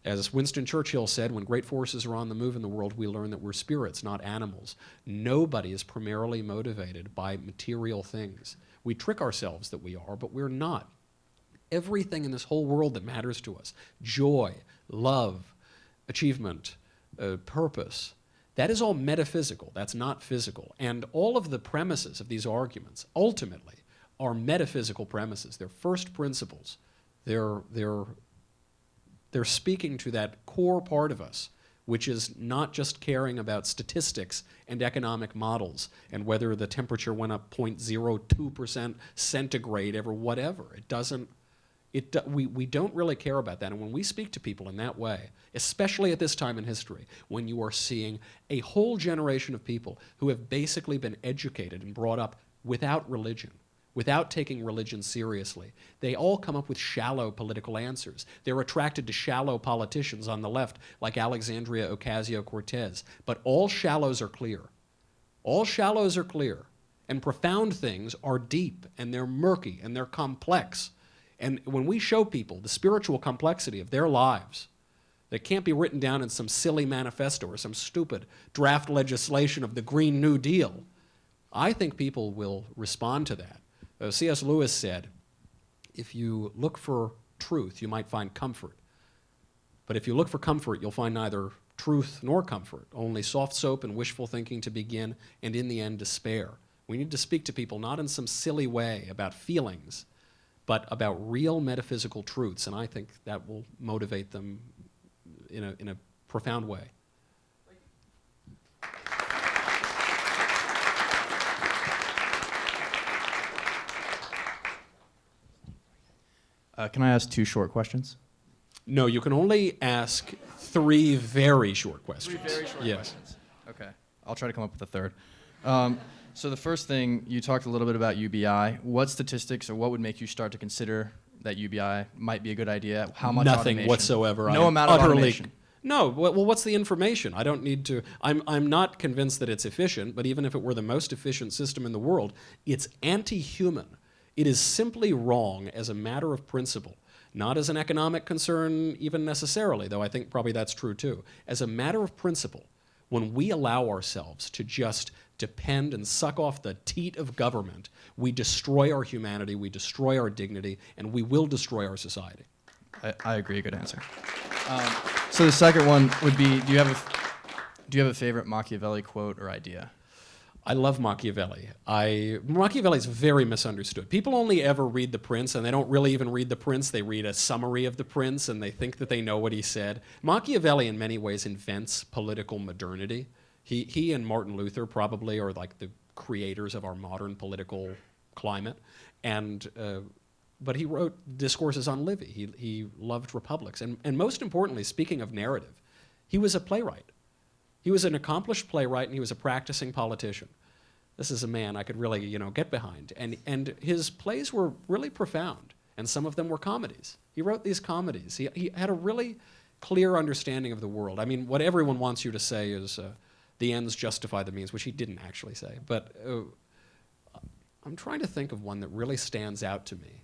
as Winston Churchill said, when great forces are on the move in the world, we learn that we're spirits, not animals. Nobody is primarily motivated by material things. We trick ourselves that we are, but we're not. Everything in this whole world that matters to us, joy, love, achievement, purpose, that is all metaphysical. That's not physical. And all of the premises of these arguments, ultimately, are metaphysical premises. They're first principles. They're speaking to that core part of us, which is not just caring about statistics and economic models and whether the temperature went up 0.02% centigrade or whatever. We don't really care about that. And when we speak to people in that way, especially at this time in history, when you are seeing a whole generation of people who have basically been educated and brought up without religion, without taking religion seriously, they all come up with shallow political answers. They're attracted to shallow politicians on the left, like Alexandria Ocasio-Cortez. But all shallows are clear. All shallows are clear. And profound things are deep, and they're murky, and they're complex. And when we show people the spiritual complexity of their lives, that can't be written down in some silly manifesto or some stupid draft legislation of the Green New Deal, I think people will respond to that. C.S. Lewis said, if you look for truth, you might find comfort. But if you look for comfort, you'll find neither truth nor comfort, only soft soap and wishful thinking to begin, and in the end, despair. We need to speak to people not in some silly way about feelings, but about real metaphysical truths, and I think that will motivate them in a profound way. Can I ask 2 short questions? No, you can only ask 3 very short questions. 3 very short yes. questions. Okay. I'll try to come up with a third. So the first thing, you talked a little bit about UBI. What statistics or what would make you start to consider that UBI might be a good idea? How much Nothing automation? whatsoever. No amount of automation. No, well, what's the information? I don't need to. I'm not convinced that it's efficient, but even if it were the most efficient system in the world, it's anti-human. It is simply wrong as a matter of principle, not as an economic concern even necessarily, though I think probably that's true too. As a matter of principle, when we allow ourselves to just depend and suck off the teat of government, we destroy our humanity, we destroy our dignity, and we will destroy our society. I agree. Good answer. So the second one would be: Do you have a favorite Machiavelli quote or idea? I love Machiavelli. Machiavelli is very misunderstood. People only ever read The Prince, and they don't really even read The Prince. They read a summary of The Prince, and they think that they know what he said. Machiavelli, in many ways, invents political modernity. He and Martin Luther probably are like the creators of our modern political climate. And but he wrote discourses on Livy. He loved republics. And most importantly, speaking of narrative, he was a playwright. He was an accomplished playwright, and he was a practicing politician. This is a man I could really, get behind. And his plays were really profound, and some of them were comedies. He wrote these comedies. He had a really clear understanding of the world. I mean, what everyone wants you to say is the ends justify the means, which he didn't actually say. But I'm trying to think of one that really stands out to me.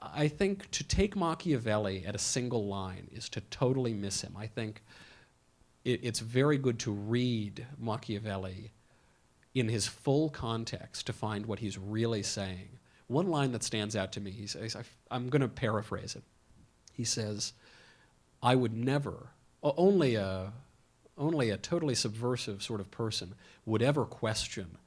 I think to take Machiavelli at a single line is to totally miss him. I think it's very good to read Machiavelli in his full context to find what he's really saying. One line that stands out to me, he says, I'm going to paraphrase it. He says, I would never, only a totally subversive sort of person would ever question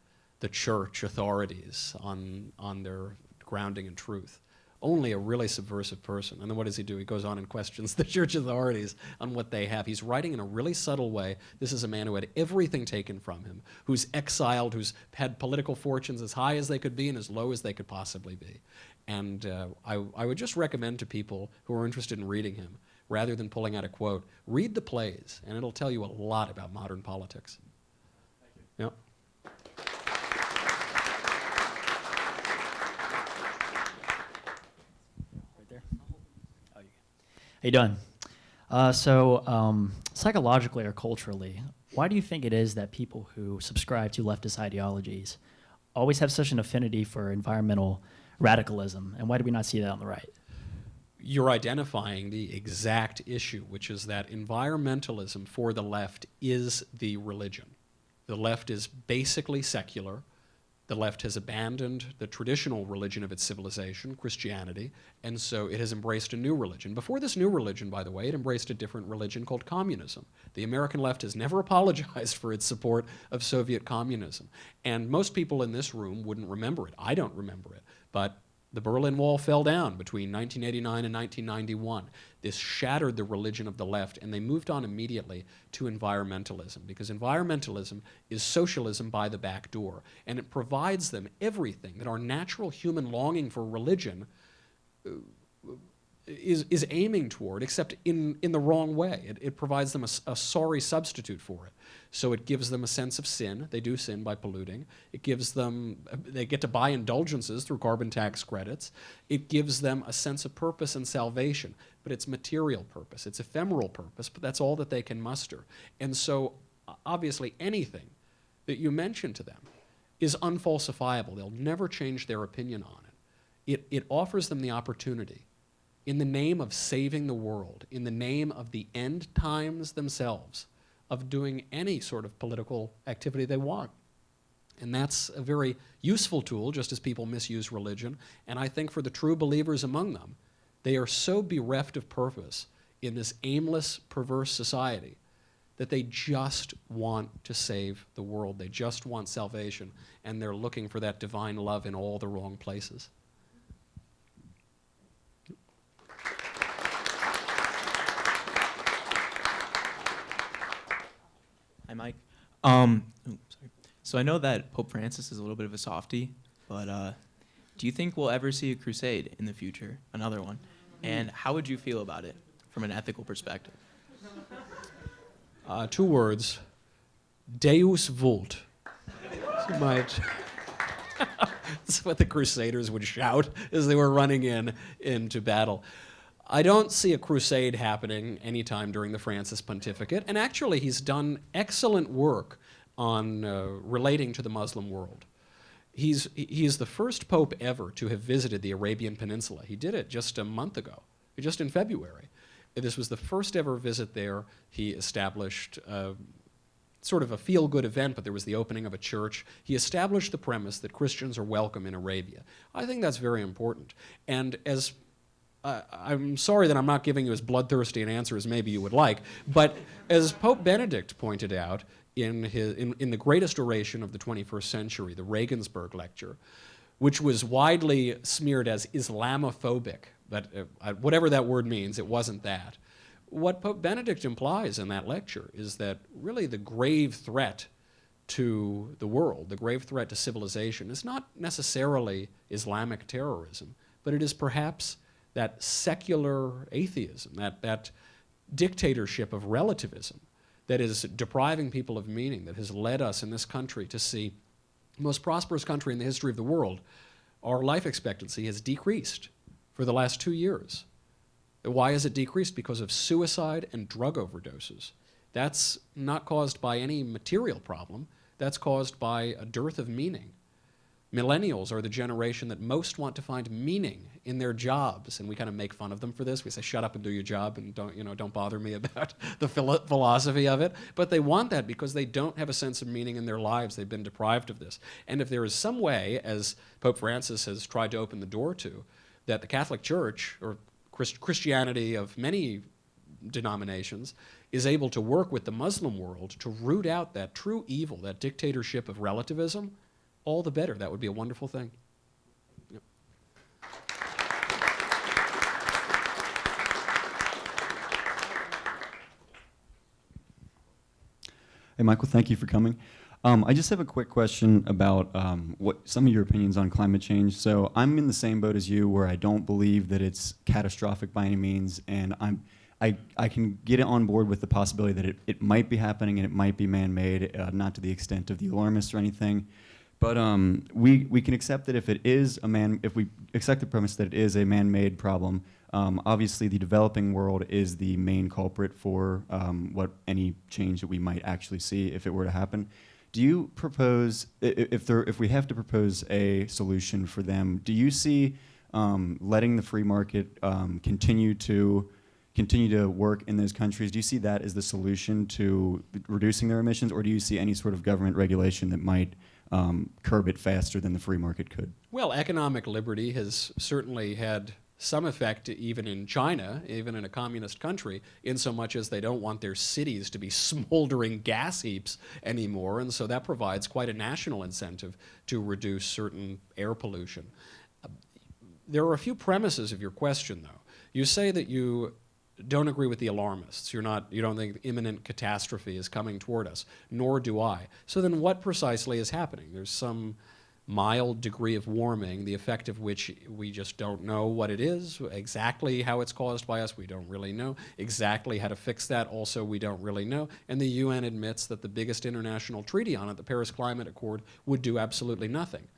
the church authorities on their grounding in truth. Only a really subversive person. And then what does he do? He goes on and questions the church authorities on what they have. He's writing in a really subtle way. This is a man who had everything taken from him, who's exiled, who's had political fortunes as high as they could be and as low as they could possibly be. And I would just recommend to people who are interested in reading him, rather than pulling out a quote, read the plays, and it'll tell you a lot about modern politics. Thank you. Yep. How you doing? Psychologically or culturally, why do you think it is that people who subscribe to leftist ideologies always have such an affinity for environmental radicalism, and why do we not see that on the right? You're identifying the exact issue, which is that environmentalism for the left is the religion. The left is basically secular. The left has abandoned the traditional religion of its civilization, Christianity, and so it has embraced a new religion. Before this new religion, by the way, it embraced a different religion called communism. The American left has never apologized for its support of Soviet communism. And most people in this room wouldn't remember it. I don't remember it. But the Berlin Wall fell down between 1989 and 1991. This shattered the religion of the left, and they moved on immediately to environmentalism, because environmentalism is socialism by the back door, and it provides them everything that our natural human longing for religion is aiming toward, except in the wrong way. It provides them a sorry substitute for it. So it gives them a sense of sin. They do sin by polluting. It gives them, they get to buy indulgences through carbon tax credits. It gives them a sense of purpose and salvation, but it's material purpose. It's ephemeral purpose, but that's all that they can muster. And so obviously anything that you mention to them is unfalsifiable. They'll never change their opinion on it. It offers them the opportunity, in the name of saving the world, in the name of the end times themselves, of doing any sort of political activity they want. And that's a very useful tool, just as people misuse religion. And I think for the true believers among them, they are so bereft of purpose in this aimless, perverse society that they just want to save the world. They just want salvation, and they're looking for that divine love in all the wrong places. Hi, Mike. Sorry. So I know that Pope Francis is a little bit of a softie, but do you think we'll ever see a crusade in the future, another one? And how would you feel about it from an ethical perspective? 2 words, Deus vult. That's what the Crusaders would shout as they were running into battle. I don't see a crusade happening anytime during the Francis pontificate, and actually he's done excellent work on relating to the Muslim world. He is the first pope ever to have visited the Arabian Peninsula. He did it just a month ago, just in February. This was the first ever visit there. He established sort of a feel-good event, but there was the opening of a church. He established the premise that Christians are welcome in Arabia. I think that's very important. And as I'm sorry that I'm not giving you as bloodthirsty an answer as maybe you would like, but as Pope Benedict pointed out in the greatest oration of the 21st century, the Regensburg Lecture, which was widely smeared as Islamophobic, but whatever that word means, it wasn't that. What Pope Benedict implies in that lecture is that really the grave threat to the world, the grave threat to civilization, is not necessarily Islamic terrorism, but it is perhaps that secular atheism, that dictatorship of relativism that is depriving people of meaning, that has led us in this country to see the most prosperous country in the history of the world. Our life expectancy has decreased for the last 2 years. Why has it decreased? Because of suicide and drug overdoses. That's not caused by any material problem. That's caused by a dearth of meaning. Millennials are the generation that most want to find meaning in their jobs, and we kind of make fun of them for this. We say, "Shut up and do your job, and don't bother me about the philosophy of it." But they want that because they don't have a sense of meaning in their lives. They've been deprived of this. And if there is some way, as Pope Francis has tried to open the door to, that the Catholic Church, or Christianity of many denominations, is able to work with the Muslim world to root out that true evil, that dictatorship of relativism, all the better. That would be a wonderful thing. Yep. Hey, Michael, thank you for coming. I just have a quick question about what some of your opinions on climate change. So I'm in the same boat as you, where I don't believe that it's catastrophic by any means, and I can get on board with the possibility that it might be happening and it might be man-made, not to the extent of the alarmists or anything. But we can accept that if we accept the premise that it is a man-made problem, obviously the developing world is the main culprit for what any change that we might actually see if it were to happen. Do you propose, if we have to propose a solution for them, do you see letting the free market continue to work in those countries? Do you see that as the solution to reducing their emissions, or do you see any sort of government regulation that might curb it faster than the free market could? Well, economic liberty has certainly had some effect even in China, even in a communist country, in so much as they don't want their cities to be smoldering gas heaps anymore, and so that provides quite a national incentive to reduce certain air pollution. There are a few premises of your question, though. You say that you don't agree with the alarmists. You don't think imminent catastrophe is coming toward us, nor do I. So then what precisely is happening? There's some mild degree of warming, the effect of which we just don't know what it is, exactly how it's caused by us, we don't really know, exactly how to fix that, also we don't really know, and the UN admits that the biggest international treaty on it, the Paris Climate Accord, would do absolutely nothing.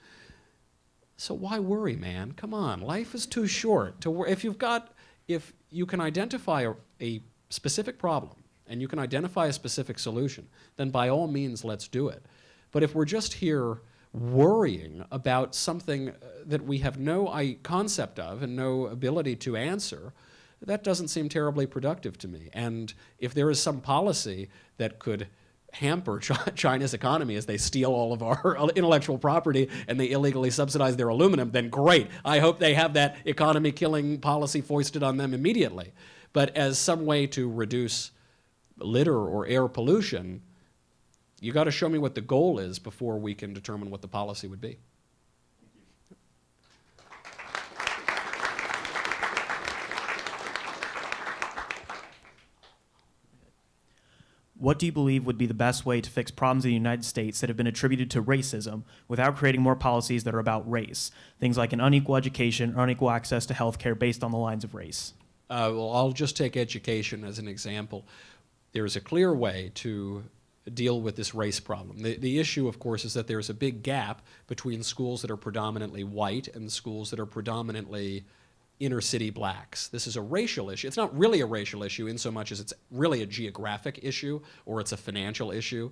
So why worry, man? Come on, life is too short to worry. If you can identify a specific problem and you can identify a specific solution, then by all means let's do it. But if we're just here worrying about something that we have no concept of and no ability to answer, that doesn't seem terribly productive to me. And if there is some policy that could hamper China's economy as they steal all of our intellectual property and they illegally subsidize their aluminum, then great. I hope they have that economy-killing policy foisted on them immediately. But as some way to reduce litter or air pollution, you got to show me what the goal is before we can determine what the policy would be. What do you believe would be the best way to fix problems in the United States that have been attributed to racism without creating more policies that are about race? Things like an unequal education or unequal access to health care based on the lines of race. Well, I'll just take education as an example. There is a clear way to deal with this race problem. The issue, of course, is that there's a big gap between schools that are predominantly white and schools that are predominantly inner city blacks. This is a racial issue. It's not really a racial issue in so much as it's really a geographic issue or it's a financial issue.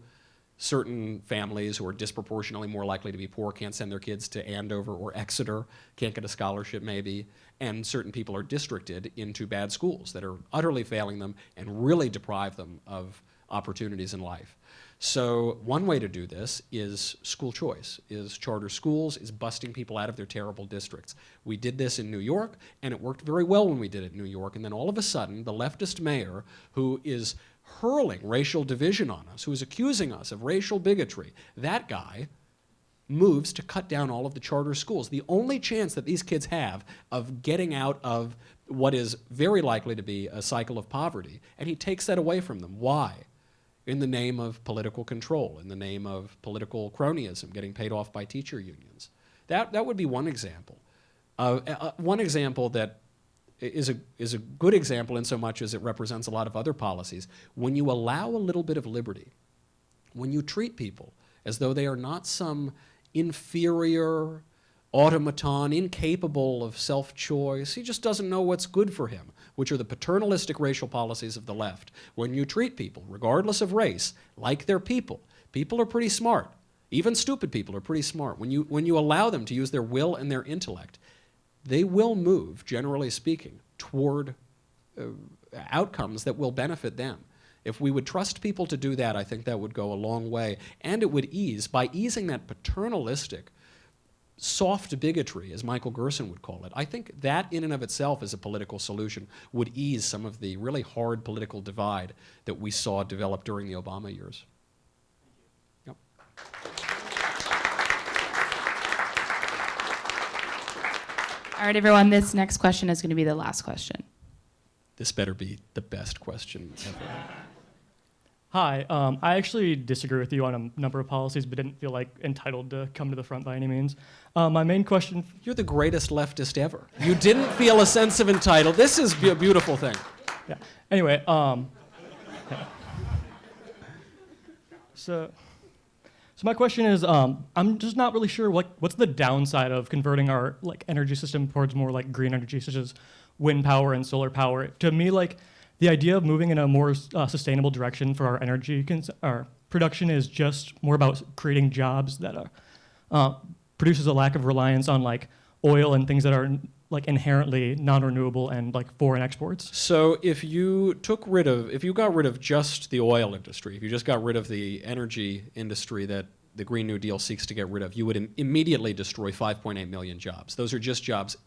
Certain families who are disproportionately more likely to be poor can't send their kids to Andover or Exeter, can't get a scholarship maybe, and certain people are districted into bad schools that are utterly failing them and really deprive them of opportunities in life. So one way to do this is school choice, is charter schools, is busting people out of their terrible districts. We did this in New York, and it worked very well when we did it in New York, and then all of a sudden, the leftist mayor, who is hurling racial division on us, who is accusing us of racial bigotry, that guy moves to cut down all of the charter schools. The only chance that these kids have of getting out of what is very likely to be a cycle of poverty, and he takes that away from them. Why? in the name of political control, in the name of political cronyism, getting paid off by teacher unions. That would be one example. One example that is a good example in so much as it represents a lot of other policies. When you allow a little bit of liberty, when you treat people as though they are not some inferior automaton, incapable of self-choice, he just doesn't know what's good for him, which are the paternalistic racial policies of the left. When you treat people, regardless of race, like they're people, people are pretty smart. Even stupid people are pretty smart. When you allow them to use their will and their intellect, they will move, generally speaking, toward outcomes that will benefit them. If we would trust people to do that, I think that would go a long way. And it would ease, by easing that paternalistic, soft bigotry, as Michael Gerson would call it, I think that in and of itself as a political solution would ease some of the really hard political divide that we saw develop during the Obama years. Yep. All right, everyone, this next question is going to be the last question. This better be the best question ever. Hi, I actually disagree with you on a number of policies, but didn't feel like entitled to come to the front by any means. My main question... You're the greatest leftist ever. You didn't feel a sense of entitled. This is a beautiful thing. Yeah. Anyway, yeah. So my question is, I'm just not really sure what's the downside of converting our energy system towards more green energy, such as wind power and solar power. To me, the idea of moving in a more sustainable direction for our energy our production is just more about creating jobs that produces a lack of reliance on oil and things that are inherently non-renewable and foreign exports. So if you got rid of just the oil industry, if you just got rid of the energy industry that the Green New Deal seeks to get rid of, you would immediately destroy 5.8 million jobs. Those are just jobs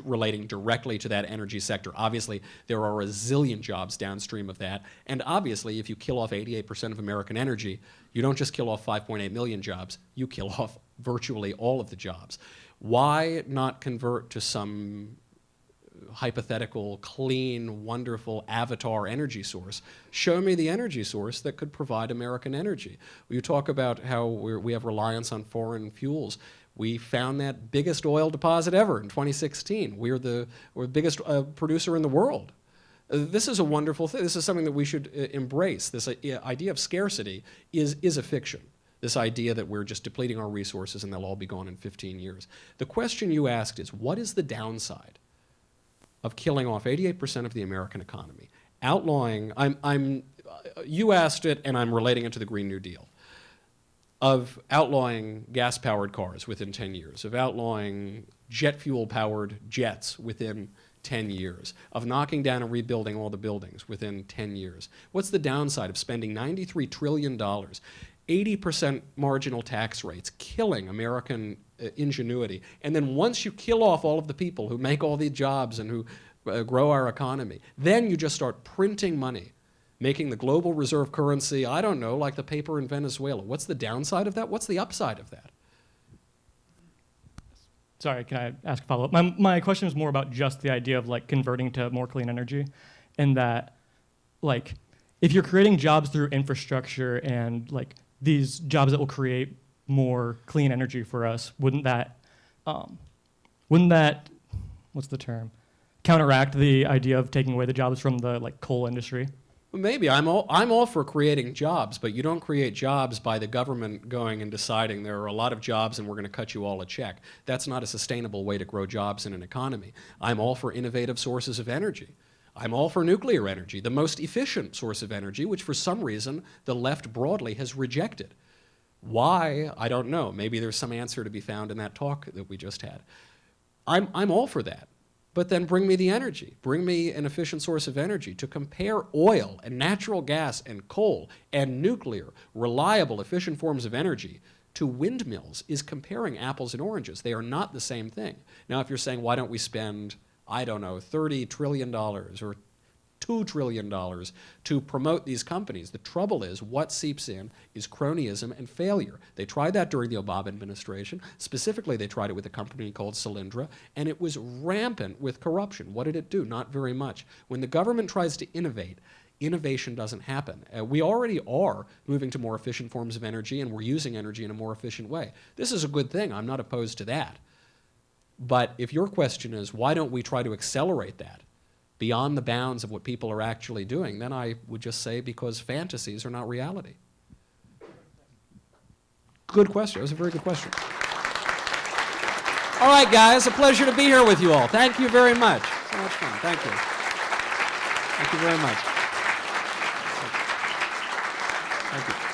relating directly to that energy sector. Obviously, there are a zillion jobs downstream of that. And obviously, if you kill off 88% of American energy, you don't just kill off 5.8 million jobs, you kill off virtually all of the jobs. Why not convert to some hypothetical, clean, wonderful avatar energy source? Show me the energy source that could provide American energy. You talk about how we have reliance on foreign fuels. We found that biggest oil deposit ever in 2016. We're the biggest producer in the world. This is a wonderful thing. This is something that we should embrace. This idea of scarcity is a fiction. This idea that we're just depleting our resources and they'll all be gone in 15 years. The question you asked is, what is the downside of killing off 88% of the American economy? Outlawing, you asked it and I'm relating it to the Green New Deal, of outlawing gas-powered cars within 10 years, of outlawing jet fuel-powered jets within 10 years, of knocking down and rebuilding all the buildings within 10 years. What's the downside of spending $93 trillion, 80% marginal tax rates, killing American ingenuity, and then once you kill off all of the people who make all the jobs and who grow our economy, then you just start printing money, making the global reserve currency, I don't know, like the paper in Venezuela. What's the downside of that? What's the upside of that? Sorry, can I ask a follow-up? My question is more about just the idea of converting to more clean energy, and that if you're creating jobs through infrastructure and these jobs that will create more clean energy for us, wouldn't that what's the term, counteract the idea of taking away the jobs from the coal industry? Well, maybe. I'm all for creating jobs, but you don't create jobs by the government going and deciding there are a lot of jobs and we're going to cut you all a check. That's not a sustainable way to grow jobs in an economy. I'm all for innovative sources of energy. I'm all for nuclear energy, the most efficient source of energy, which for some reason the left broadly has rejected. Why? I don't know. Maybe there's some answer to be found in that talk that we just had. I'm all for that. But then bring me the energy. Bring me an efficient source of energy. To compare oil and natural gas and coal and nuclear, reliable, efficient forms of energy, to windmills is comparing apples and oranges. They are not the same thing. Now, if you're saying, why don't we spend, I don't know, $30 trillion or $2 trillion to promote these companies. The trouble is, what seeps in is cronyism and failure. They tried that during the Obama administration. Specifically, they tried it with a company called Solyndra, and it was rampant with corruption. What did it do? Not very much. When the government tries to innovate, innovation doesn't happen. We already are moving to more efficient forms of energy, and we're using energy in a more efficient way. This is a good thing. I'm not opposed to that. But if your question is, why don't we try to accelerate that beyond the bounds of what people are actually doing, then I would just say because fantasies are not reality. Good question. That was a very good question. All right, guys, a pleasure to be here with you all. Thank you very much. So much fun. Thank you. Thank you very much. Thank you.